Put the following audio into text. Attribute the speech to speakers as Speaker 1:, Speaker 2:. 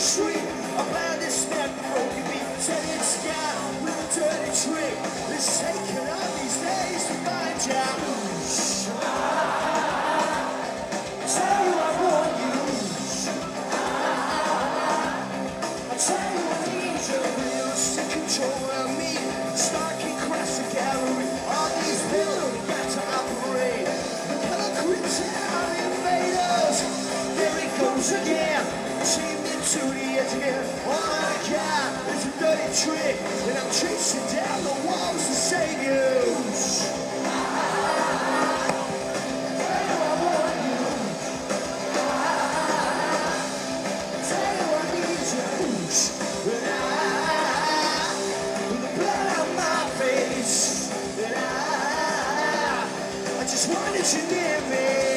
Speaker 1: street. I found this man broken me, said it's got with a dirty trick. It's taken all these days to find out. Tell you I want you. I tell you I need your wheels to control me. Sparking crash the gallery. All these pillows got to operate. The color invaders. There it goes again. Chained into the edge again. Oh my God, it's a dirty trick. And I'm chasing down the walls to save you. I just wanted you near me.